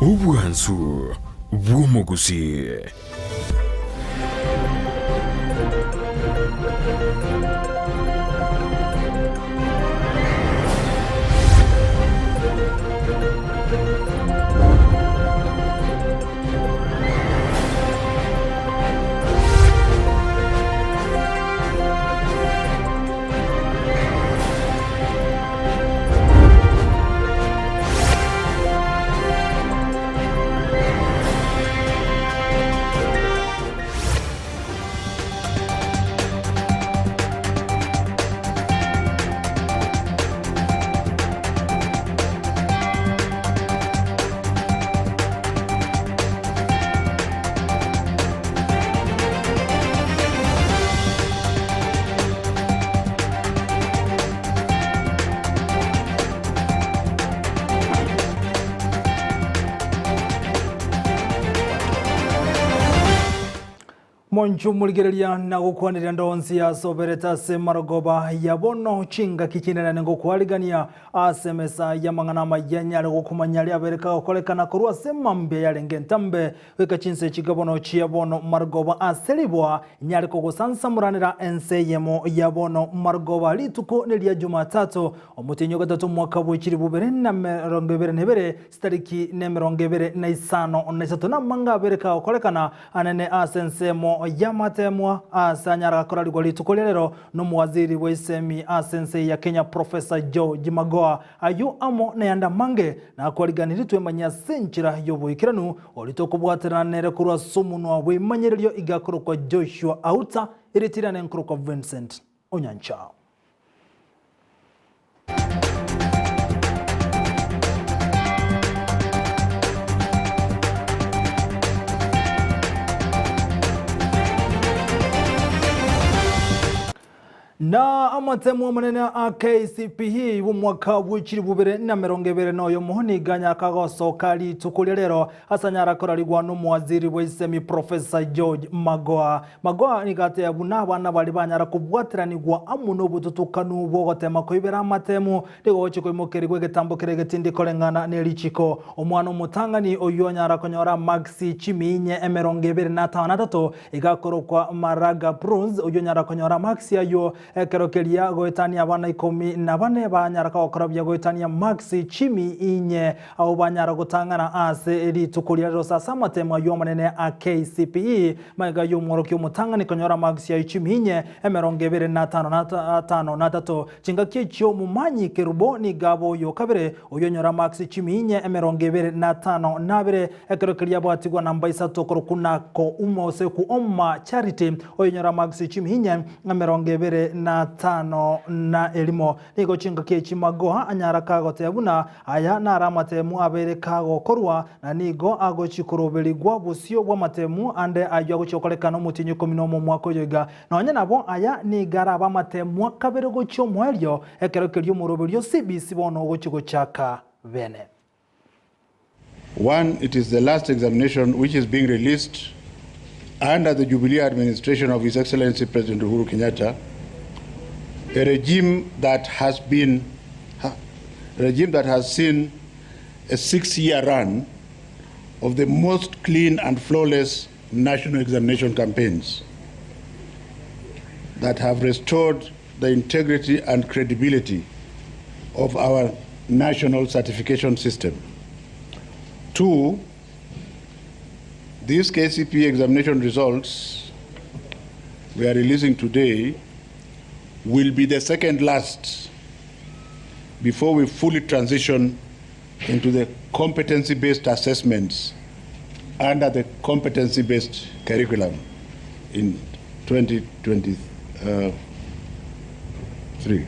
Ubwansu bw'omuguzi. Monju muligerelia na gukwanirira ndonzi ya sobereta se marogoba yabono chinga kikinera ngo kwaligania asemesa ya mangana mayanya gukumanyali abereka okolekana kurwa semambe yarenge ntambe weka chinse chigabono chiyabono marogoba aselibwa nyali ko gusansamuranira Ensa Eyemo yabono marogoba lituko nelia Jumatatu omutinyo gatatu mwaka bw'ekiri bubere na 2022 sitariki ne 2025 nesatu na manga abereka okolekana anene asensemo yamatemwa asanyara korali litukolero no muwaziri w'esemi asense ya Kenya Professor George Magoha ayu amo na yanda mange na kwaliganiri twemanya senchira yobuikiranu olitokubwaterana nere kurwa sumunwa w'imanyeryo igakoro kwa Joshua Auta iritirane nkuru kwa Vincent Onyancha. Na amatemu manene a KCPE umwaka w'ekiri bubere na 2022 noyo muhoni ganya kagoso kali tukulelero asanyara koralirwa n'umuwaziri w'esemi Professor George Magoha. Magoha nigate abuna abana bali banyara kubwatiranirwa amuno bututukanu bwo gotema koibera amatemu ligo chikoimokeri gwegetambokere getindi kolengana nelichiko omwana omutangani oyonyara konyora Maxi Chiminye 2023 igakorokwa Maraga Prunes oyonyara konyora Maxi ayo kerokelia goetania abana 14 banyara kakorabya goetania Maxi Chiminye abo banyara gutangana ase elitukulia rosa samatema yo manene a KCPE maiga yo mworoki omutangani konyora Maxi Chiminye 2023 chinga kicho mumanyi kerubo ni gabo yo kabere oyonyora Maxi Chiminye 2025 nabere kerokelia bwatigwa namba 3 korokunako umose ku Omma Charity oyonyora Maxi Chiminye 2025 na elimo nigo chinga kechi Magoha anyara kagote abuna aya naramatemu abereka gokorwa na nigo ago chikurobeligwa busio bwa matemu ande ayo guchokolekana mutinyo 10 mu mwaka yoga nonye nabo aya ni garaba matemu akabere gocho mwelyo ekerokelyo murobelyo CBC bono gochigo chaka bene. One, it is the last examination which is being released under the Jubilee administration of His Excellency President Uhuru Kenyatta, a regime that has seen a 6-year run of the most clean and flawless national examination campaigns that have restored the integrity and credibility of our national certification system. 2, these KCPE examination results we are releasing today will be the second last before we fully transition into the competency-based assessments under the competency-based curriculum in 2023.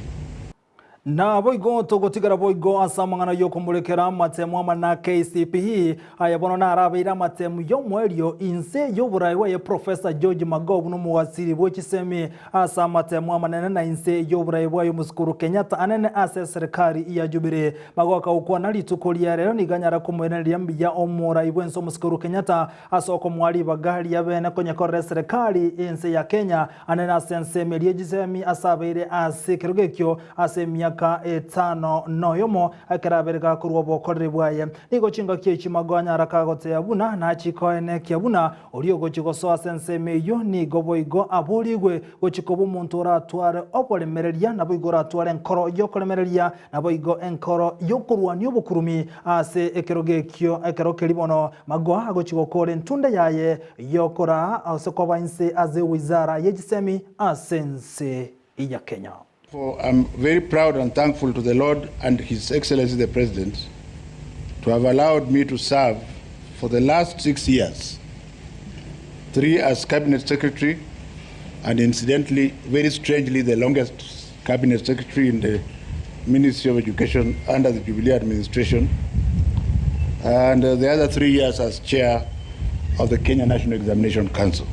Na boigo togotigara boigo asamangana yo kumulekera matemu amana KCPE ayabono na arabeira matemu yo mwelyo inse yo buraiwa ye Professor George Magoha no muwasiri bw'ekisemi asa matemu amanene na inse yo buraiwa yo muskuru Kenyatta anene ase serikali ya Jubilee Magoha kaukwa nalitukolia rero niganyara kumwenelia mbya omuraiwa enso muskuru Kenyatta asoko mwali bagali yabene konye kore serikali inse ya Kenya anene asense meliegisemi asabeire ase kirugekyo ase emyaka 5 noyomo akarabereka kurwa bokorre bwaye nigo chinga kyechi magwanya rakagote abuna na chikoene kyabuna oriogo chigosoa sense meyo nigo boigo aborigwe gochikobo muntu oratware opolemereria na boigo ratware enkoro yokolemereria na boigo enkoro yokurwani obukurumi ase ekerogekyo ekerokeribono magwa agochigokore ntunda yaye yokora asokoba inse aze wizara yegisemi asense iya Kenya. I'm very proud and thankful to the Lord and His Excellency the President to have allowed me to serve for the last 6 years, 3 as Cabinet Secretary, and incidentally, very strangely, the longest Cabinet Secretary in the Ministry of Education under the Jubilee administration, and the other 3 years as Chair of the Kenya National Examination Council.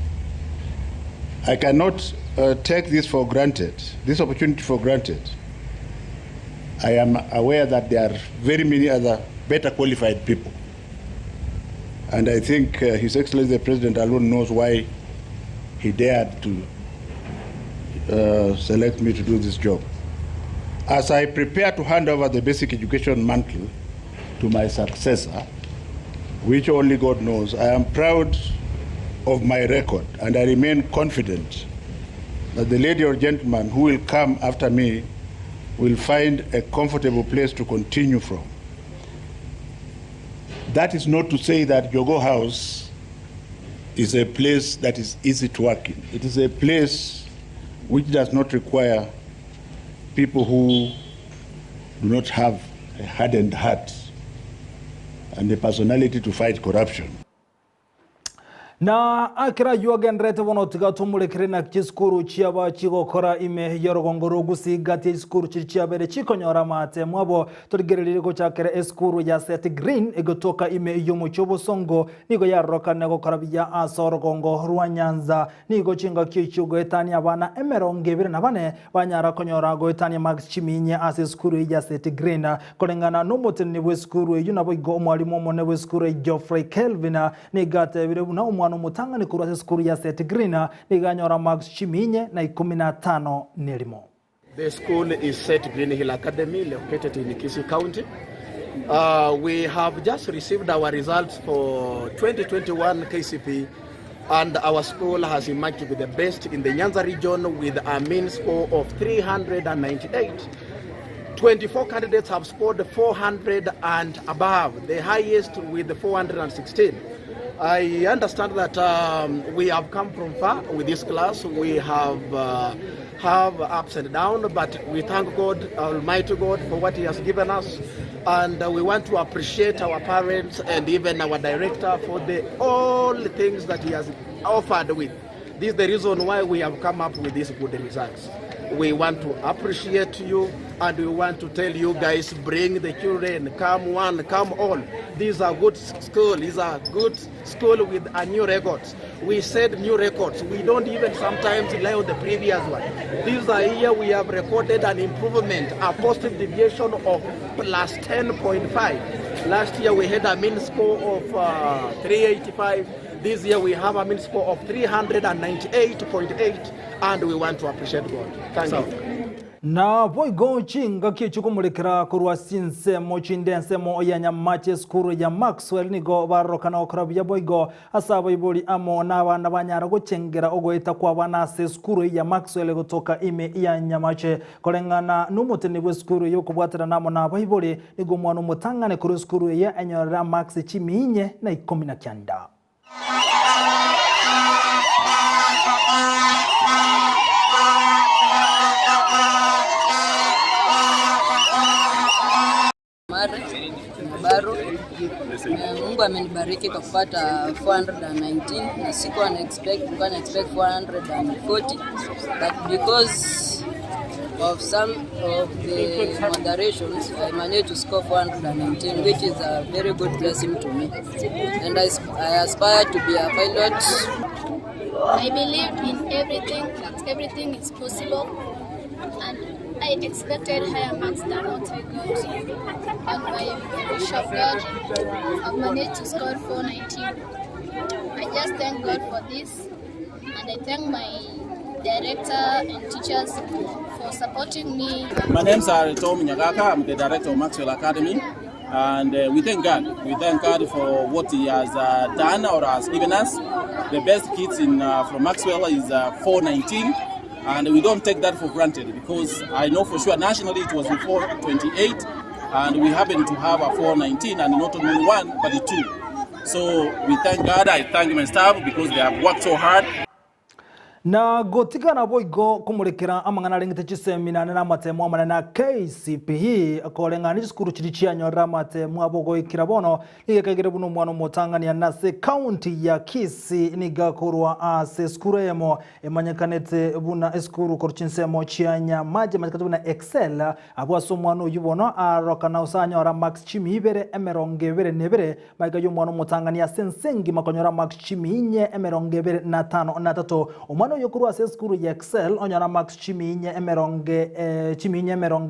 I cannot take this opportunity for granted. I am aware that there are very many other better qualified people. And I think His Excellency the President alone knows why he dared to select me to do this job. As I prepare to hand over the basic education mantle to my successor, which only God knows, I am proud of my record, and I remain confident that the lady or gentleman who will come after me will find a comfortable place to continue from. That is not to say that Jogo House is a place that is easy to work in. It is a place which does not require people who do not have a hardened heart and the personality to fight corruption. Na akira yuagenrete bono tigatumulekire na kiskuru chiaba chigokora ime yorogongoro gusigati skuru chiabere chikonyora mate mwabo turigererire go chakere eskuru ya set green egotoka ime yomuchobo songo nigo yaroka nego karabya asorogongo rwanyanza nigo chinga kichugo etani abana emerongebire nabane banyara konyora go etani max chiminye ase skuru ya set green kolengana nomoteni bwe skuru yunabo go mwalimu mone bwe skuru Geoffrey Kelvin nigate bire buna umutanga ni kurwa skuru ya set green niganyora max chiminye na 15 nilimo. The school is Set Green Hill Academy located in Kisii County. We have just received our results for 2021 KCP, and our school has emerged to be the best in the Nyanza region with a mean score of 398. 24 candidates have scored 400 and above, the highest with 416. I understand that we have come from far with this class. We have ups and downs, but we thank God, Almighty God, for what He has given us. And we want to appreciate our parents and even our director for all the things that he has offered with. This is the reason why we have come up with these good results. We want to appreciate you, and we want to tell you guys, bring the children, come one, come all. These are good school. These are good school with a new records. We said new records. We don't even sometimes rely on the previous one. This year we have recorded an improvement, a positive deviation of plus 10.5. Last year we had a mean score of 385. This year we have a mean score of 398.8, and we want to appreciate God. Thank you. Na boigo chinga kichukumulekera kurwa sinse mochindense mo yanya mache skuru ya Maxwell nigo barokana okrabya boigo asaba iboli amo nabana banyara gochengera ogoita kwa bana se skuru ya Maxwell gotoka ime ya nyamache kolengana numuteni bwe skuru yo kubwatira namo na bayiboli nigo mwana mutangane kuru skuru ya enyora Max chiminye na 19. Mungu amenibariki kwa kupata 419 na sikuwa na expect 440, but because of some of the moderations I managed to score 419, which is a very good blessing to me, and I aspire to be a pilot. I believe in everything, that everything is possible, and I expected higher marks than what I got. And by the grace of God, I've managed to score 419. I just thank God for this, and I thank my director and teachers for supporting me. My name is Tom Nyagaka. I'm the director of Maxwell Academy. And we thank God. We thank God for what He has done or has given us. The best kids from Maxwell is 419. And we don't take that for granted because I know for sure nationally it was 428. And we happen to have a 419 and not only one, but the two. So we thank God. I thank my staff because they have worked so hard. Na gotigana boigo kumurekera amangana lengete chisemina na matemo amana na KCPE akolenga skuru chirichianyo ramatemo abogo ikirabono igekagire buno mwana motangania na se county ya Kisii nigakurwa ase skuru emo emanyakanete buna eskuru korchinsemo chianya maje majikatu buna excel abwaso mwana yubono arokana usanya max chimi ibere emerongevere nebere magayo mwana motangania sensengi makonyora max chimi inye emerongevere na 5 na 3 omwana yokuru aseskuru ya excel onyana max chiminye emeronge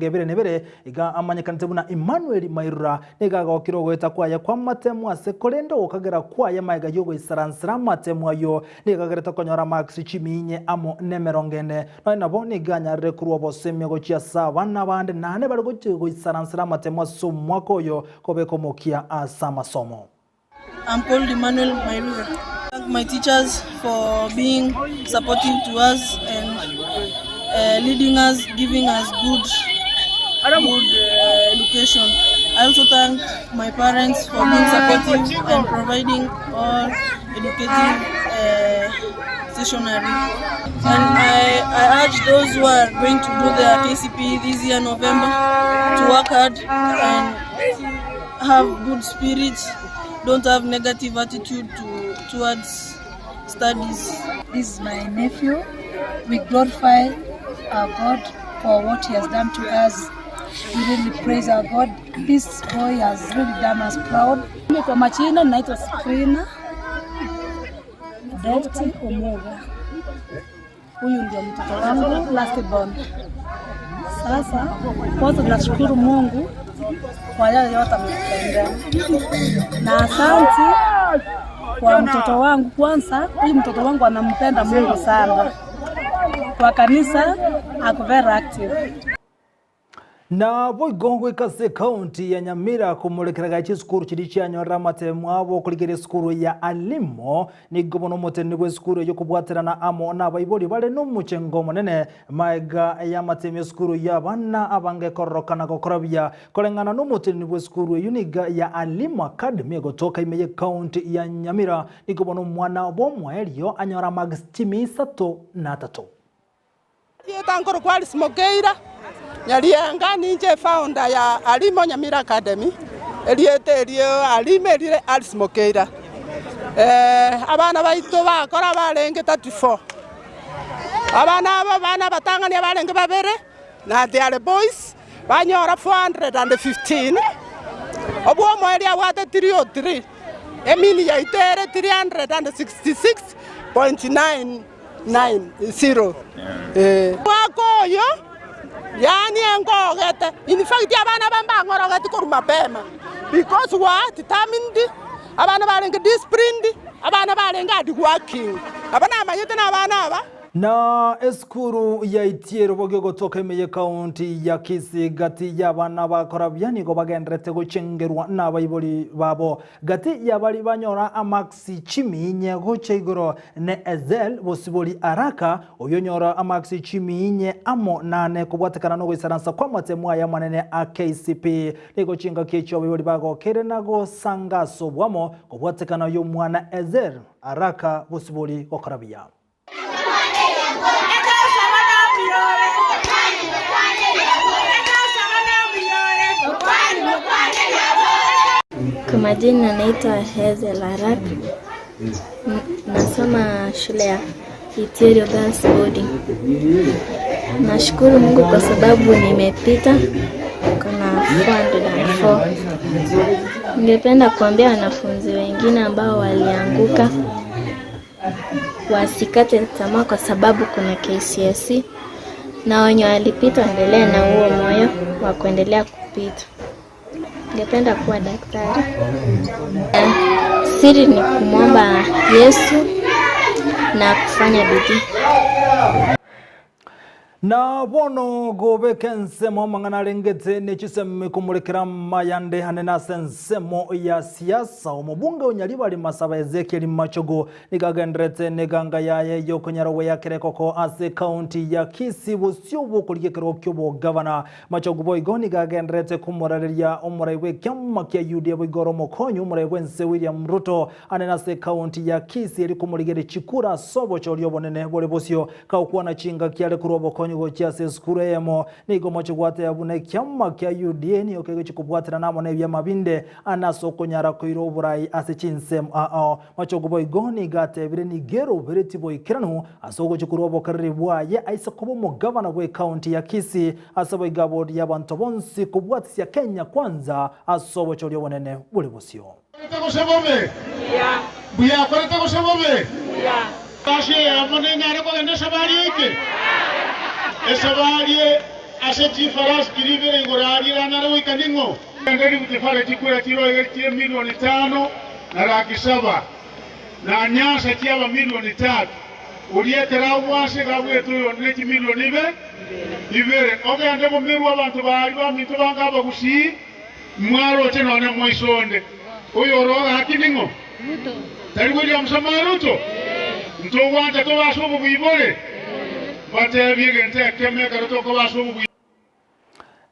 bere nebere iga amanyakanite buna Emmanuel Mairura nigaga okirogo etakwaya kwa matemu asekolendo okagera kwaya maiga yogo isaransira matemu ayo nigagereta konyora max chiminye amo nemerongene no nabo niganya rekuru oboseme go chia saba nabande nane bari go isaransira matemu asomwako yo kobeko mokia asamasomo. I'm called Emmanuel Mairura. Thank my teachers for being supportive to us and leading us, giving us good education. I also thank my parents for being supportive and providing all educative stationery. And I urge those who are going to do their KCPE this year, November, to work hard and have good spirits. Don't have negative attitude towards studies. This is my nephew. We glorify our God for what he has done to us. We really praise our God. This boy has really done us proud. Kwa majina naitwa Sabrina David Omega. Huyu ndio mtoto wangu last born. Sasa kwanza tunashukuru Mungu kwa yale yote ametutendea. Na asante kwa mtoto wangu kwanza, huyu mtoto wangu anampenda Mungu sana. Kwa kanisa ako very active. Na boigongwe kase county ya Nyamira kumulekeraga chискuru chirichianyo ramatemo abo kuligere skuru ya Alimo ni gobono motene bwe skuru yo kubwaterana amo na bayiboli bale no muchengo monene maiga ya mateme skuru ya bana abange korokana gokorabya kolengana no motene bwe skuru uniga ya Alimo Academy gotoka imeye county ya Nyamira ni gobono mwana obomwa elio anyora magstimi 3 Yetankoro kwali smokeira Nyalianga ninje founder ya Alimo Nyamira Academy. Eliete elio alime lile alismokeira. Abana baitu bakora balenge 34. Abana batangania balenge babere na the other boys banyora 415. Obo mweli awate 303. Emini ya itere 366.990. Wako yo yani ngogete in fact abana bamba ngorogete kuruma pema because what determined abana balenga disciplined abana balenga adi working abana amayete na abana aba na eskuru ya itiero bogyo gotoka imeye county ya Kisii gati y'abana bakorabya nigo bagendrete gucengerwa n'abayiboli babo gati y'abali banyora amaxi chiminye gocheigoro ne ezel bosiboli araka oyonyora amaxi chiminye amo nane kubwatekana no gwisaransa kwa matemu ya manene a KCPE nigo chinga kicho abayiboli bago kere nago sangaso bwamo kubwatekana yo mwana ezel araka bosiboli gokorabya. Kwa majina naitwa Hazel Arap. Nasoma shule ya Itirio Girls Boarding. Nashukuru Mungu kwa sababu nimepita kuna 404. Ningependa kuambia wanafunzi wengine ambao walianguka wasikate tamaa kwa sababu kuna KCSE na wenye walipita endelee na huo moyo wa kuendelea kupita. Ningependa kuwa daktari. Siri ni kumwomba Yesu na kufanya bidii. Na bono gobe kensemo mangana rengete nechiseme kumulikira mayande hanena sensemo ya siasa omubunge onyaliba ali masaba Ezekiel Machogo nigagendrete neganga yaye yokonyarawe yakerekoko ase county ya Kisii busyobo kuligekero kyobo governor Machogo boygo nigagendrete kumurareria omuraiwe kyamma kya UDA boygoro mokonyo omuraiwe nse William Ruto hanena se county ya Kisii eri kumuligere chikura sobo cholyo bonene bole bosyo kaukwana chinga kyale kurobo konyo gocha se skuru Eyemo nigo mochugwate yabune kyamma kya UDA ni okege chikubwatira namo ne byamabinde anasokonyara koiro burai ase chinsem Machogo boygoni gate bire ni gero bereti boykirano asogo chikurobo karibwa ye aisa kubo mo governor we county ya Kisii asabo igabo y'abantu bonsi kubwatisia Kenya kwanza asobo cholyo bonene bule bosyo buya korete ko sababe kashe amone ngare ko gende sabari ike esabari aseti faras kiribere ngorari rana ro ikaningo ndari kutifara chikura tiro ye milioni 5 na laki 7 na nyasa tiaba milioni 3 uliyetera wase gabwe to yonne milioni ibere oge ndebo miru abantu bali ba mitu banga bagusi mwaro tena na moisonde oyo roga hakiningo Ruto. Tari William Ruto. Nto wanta to basubu buyibole. Bate byegente kemeka to ko basubu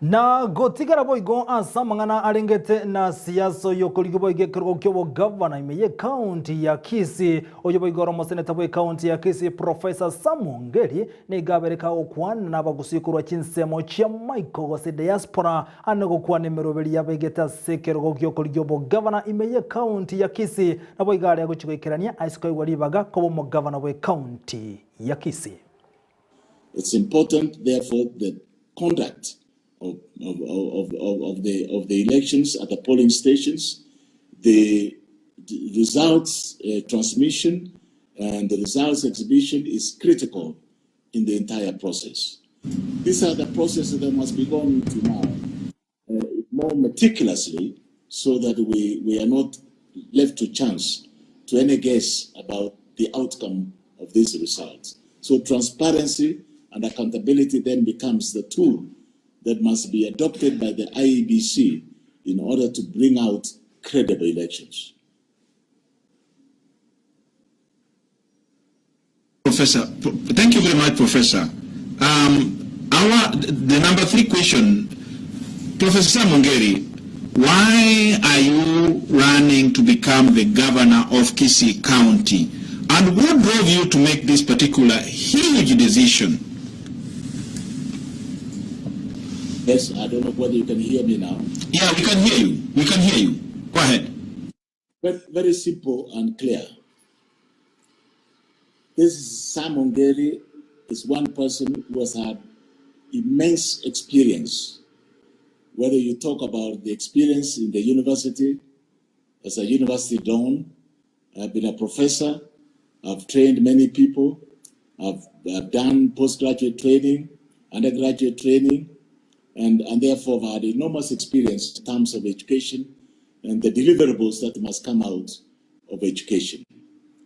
na gotigara boygo asamangana arengete na siyaso yokoligo boyge kyobo governor imeye county ya Kisii oyo boygoro moseneta boy county ya Kisii Professor Samongeri ne gabereka okwana nabagusikurwa chinsemo chia Michael gose diaspora anago kwa nemerobeli yabegeta sekero gyokoligo bo governor imeye county ya Kisii na boygare agochikoikerania aiskoy walibaga kobo mo governor boy county ya Kisii. It's important therefore the conduct of the elections at the polling stations, the results transmission and the results exhibition is critical in the entire process. These are the processes that must be gone into now more meticulously so that we are not left to chance to any guess about the outcome of these results. So transparency and accountability then becomes the tool that must be adopted by the IEBC in order to bring out credible elections. Professor, thank you very much, Professor. The number 3 question, Professor Samongeri, why are you running to become the governor of Kisii County? And what drove you to make this particular huge decision? Yes, I don't know whether you can hear me now. Yeah, we can hear you. We can hear you. Go ahead. Very simple and clear. This Samongeri is one person who has had immense experience. Whether you talk about the experience in the university, as a university don, I've been a professor, I've trained many people, I've done postgraduate training, undergraduate training, and therefore I've had enormous experience in terms of education and the deliverables that must come out of education.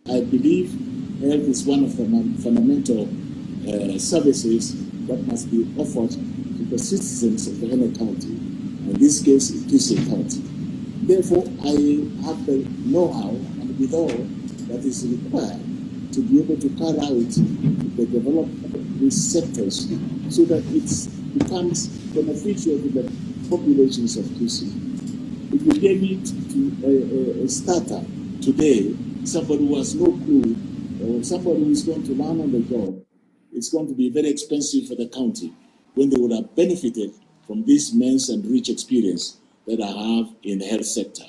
I believe health is one of the fundamental services that must be offered to the citizens of any county, in this case, Kisii County. Therefore, I have the know-how and withal that is required to be able to carry out the development of these sectors so that it becomes beneficial to the populations of Kisii. If you gave it to a starter today, somebody who has no clue, or somebody who is going to learn on the job, it's going to be very expensive for the county when they would have benefited from this immense and rich experience that I have in the health sector.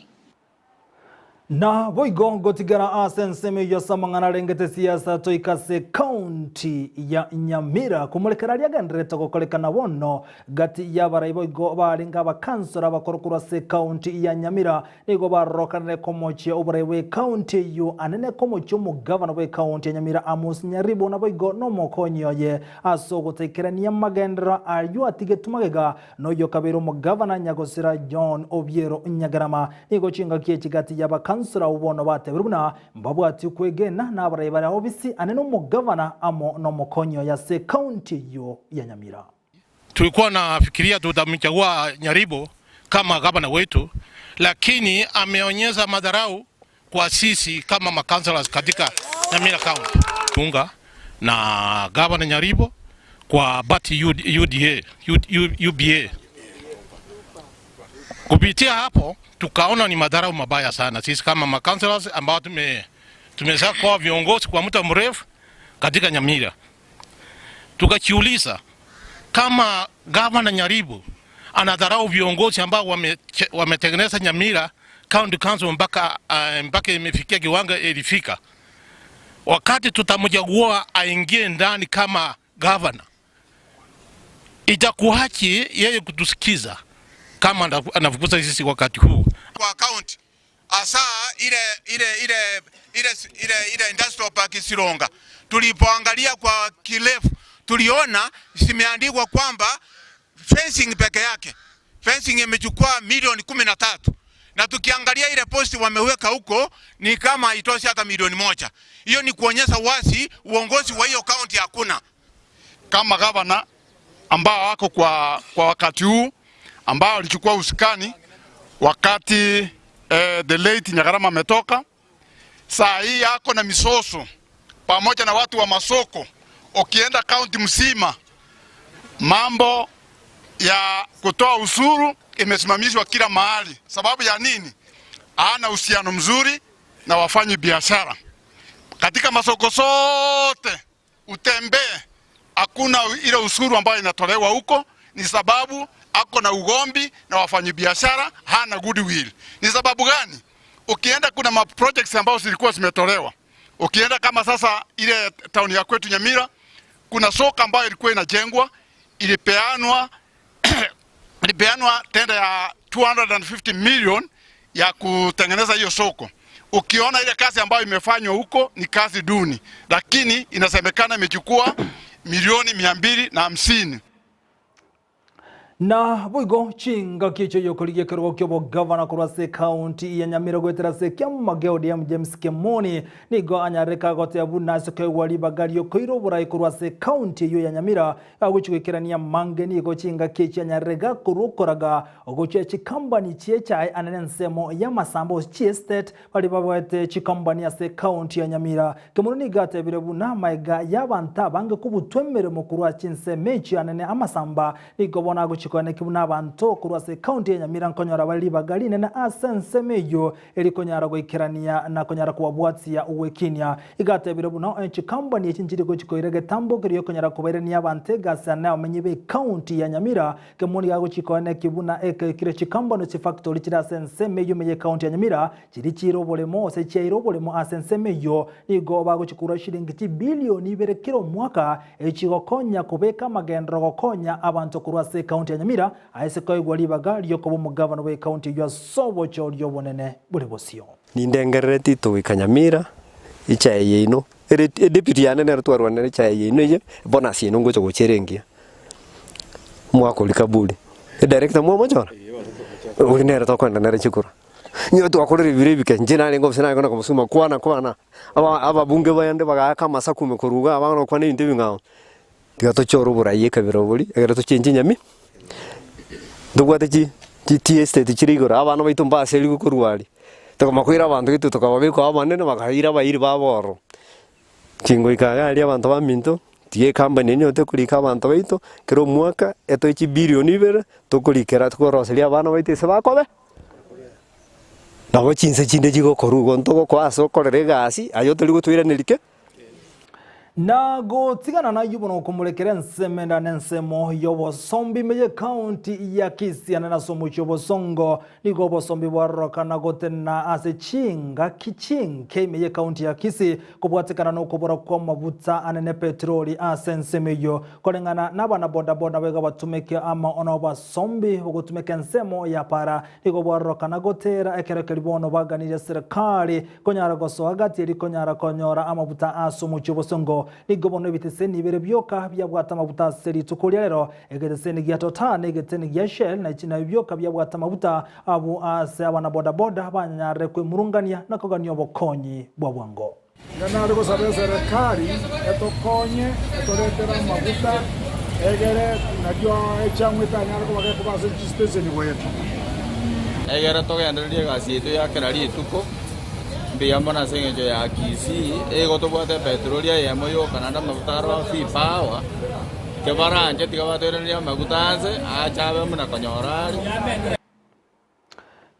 Na boigo gotigara asenseme yosamangana rengete siasa toikase county ya Nyamira kumulekera lyagendreta kokolekana wono gati yabara boigo balinga bakansora bakorokura se county ya Nyamira nigo barokane komochi oburewe county yu anene komochi mu governor we county ya Nyamira Amos Nyaribo na boigo no mokonyo ye asogotekerania magendra ayu atigetumagega no yo kabero mu governor Nyagosira John Obiero Nyagarama nigo chinga kiechigati yabaka bakansura ubono batebiruna mbabwati kwegena n'abarayibara obisi aneno mu governor amo no mukonyo ya se county yo ya Nyamira. Tulikuwa nafikiria tutamchagua Nyaribo kama gavana wetu, lakini ameonyesha madharau kwa sisi kama makansalas katika Nyamira County. Tunga na gavana Nyaribo kwa bati UBA. Kupitia hapo tukaona ni madharau mabaya sana sisi kama makansalas ambao tumezaa kwa viongozi kwa muda mrefu katika Nyamira. Tukajiuliza kama gavana Nyaribo anadharau viongozi ambao wametengeneza Nyamira County Council mpaka imefikia kiwango ilifika. Wakati tutamchagua aingie ndani kama gavana, itakuaje yeye kutusikiza kama anafukuza sisi wakati huu kwa county? Asa ile industrial park Sironga tulipoangalia kwa kirefu tuliona simeandikwa kwamba fencing peke yake, fencing imechukua milioni 13, na tukiangalia ile posti wameweka huko ni kama itoshi hata milioni 1. Hiyo ni kuonyesha wazi uongozi wa hiyo county hakuna. Kama gavana ambao wako kwa wakati huu ambao alichukua uskani wakati the late Nyagarama ametoka, saa hii yako na misoso pamoja na watu wa masoko. Ukienda county mzima mambo ya kutoa usuru imesimamishwa kila mahali. Sababu ya nini? Hana uhusiano mzuri na wafanyi biashara. Katika masoko sote utembee, hakuna ile usuru ambayo inatolewa huko, ni sababu ako na ugombi na wafanyi biashara, hana goodwill. Ni sababu gani? Ukienda kuna projects ambazo zilikuwa zimetolewa. Ukienda kama sasa ile town ya kwetu Nyamira, kuna soko ambayo ilikuwa inajengwa, ilipeanwa tenda ya 250 million ya kutengeneza hiyo soko. Ukiona ile kazi ambayo imefanywa huko ni kazi duni, lakini inasemekana imechukua milioni 250. Na buigo chinga kicho yokoliye kerwa kyobo governor kurase county ya Nyamira gwetera se kyamma geodiam James Kemoni nigo anyareka gote abuna se kwali bagari yokoiro burai kurase county yo ya Nyamira aguchikirania mange nigo chinga kicho anyarega kurukoraga ogoche chikambani chiecha ananensemo ya masambo chi estate bali babwete chikambani ya se county ya Nyamira Kemoni nigate birebuna maiga yabanta bange kubutwemere mukuru achinse mechi anane amasamba nigo bona chikone kibuna abantu kurwase county ya Nyamira nkonyora bali bagali na asense meyo eri konyara goikirania na konyara kubwatsi ya uwekinya igate birobuno enchi company echinjiri gochikoirege tambo kiriyo konyara kuberenia abante gasa na amenyibe county ya Nyamira kemoni gago chikone kibuna kire chikambano chi factory chira asense meyo meye county ya Nyamira chiri chirobolemo se chirobolemo asense meyo nigo bago chikura shilingi bilioni 2 kilo mwaka echigokonya kubeka magendro gokonya abantu kurwase county Nyamira aiseko igwali bagali yokobo mugavana we county ya sobo choryo bonene buri bosio nindengereti to Nyamira ichaye ino deputy anene rutwarwa ne ichaye ino ye bonus ino ngocho gocherengia mwako likabuli director mwa mochora urinera to kwenda nere chikura nyo to akorere biribike njina ngo sina ngona kumusuma kwana aba bunge bayande bagaka masakume kuruga abana kwane inde ngao tigato choro buraye kabirobuli egera to chenje Nyami dugwate chi estate chirigora abana baitu mbaseli gukurwali tukomakwira abantu gitu tukababiko abanene bakahira bayiri baboro kingo ikagali abantu baminto tie company nyote kulika abantu baitu kero mwaka eto chi bilioni 2 tukulikera tukoroseli abana baitu se bakobe nabo chinse chinde jigo korugo ntoko kwaso korere gasi ayo tuli gutwira nilike na go tigana na yubono kumulekere nsemenda nensemo yobo sombi meye county ya Kisii na somo chobo songo nigo bo sombi waroka na gotena ase chinga kichinke meye county ya Kisii kubwatikana no kubora kwa mabuta anene petroli asensemeyo kolengana nabana boda boda bega batumeke ama onoba sombi ugutumeke nsemo ya para nigo waroka na gotera ekereke libono baganire serikali konyara goso hagati eri konyara konyora amabuta asomo chobo songo Nyaribo nigobono biteseni bere byoka byabwata mabuta seri tukulia rero egeteseni gya Total negeteni gya Shell na china byoka byabwata mabuta abu ase abana boda boda banyare kwe murungania na koganyo bokonyi bwa bwango ngana rego sabe serikali etokonye etoretera mabuta egere najyo echamwita nyariko bageko base station wetu egere togendererie gasi yetu ya kerari tuko mbiyambona sengejo ya kisi ego tobwate petroli yemo yo kanada mabutaro fi power kebaranje tigabatereria magutanze achabe muna konyorari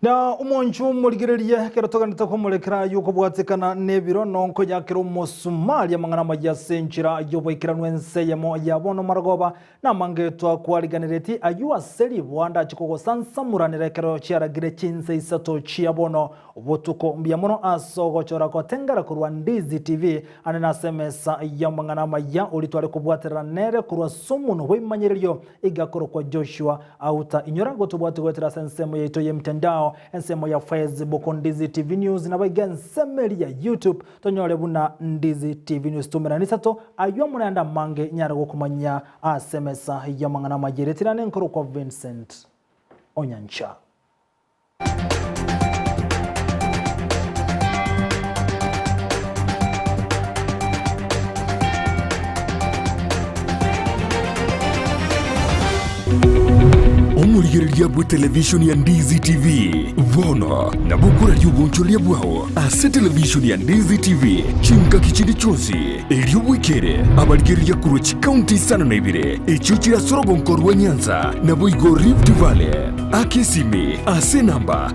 na umonju muligererie kerotoganita kumulekera yuko bwatekana nebiro nonko yakero musumali amangana majya senchira yoboikiranwe nseyemo yabono maragoba na mangetwa kwaliganireti ayuwa seri bwanda chikogo sansamuranire kero chiaragire chinse isato chiabono obotuko mbiamono asogo chora ko tengara kurwa Ndizi TV anena semesa yamangana majya olitwale kubwatera nere kurwa sumuno wemanyererio igakoro kwa Joshua auta inyorago tubwate wetera sensemo yeto yemtandao ensemo ya Facebook Ndizi TV News na bagen semeli ya YouTube tonyole buna Ndizi TV News tumera nisato aywa munanda mange nyara gokumanya asemesa yamangana majeretirane nkoro kwa Vincent Onyancha. Omurigereria bwa television ya Ndizi TV vono na bukura ry'ubunchoria bwao ase television ya Ndizi TV chinka kichindi chonsi elio bwikere abarigereria kurochi county sana na ibire echo chira sorogo nkorwa Nyanza na boigo Rift Valley akesime ase namba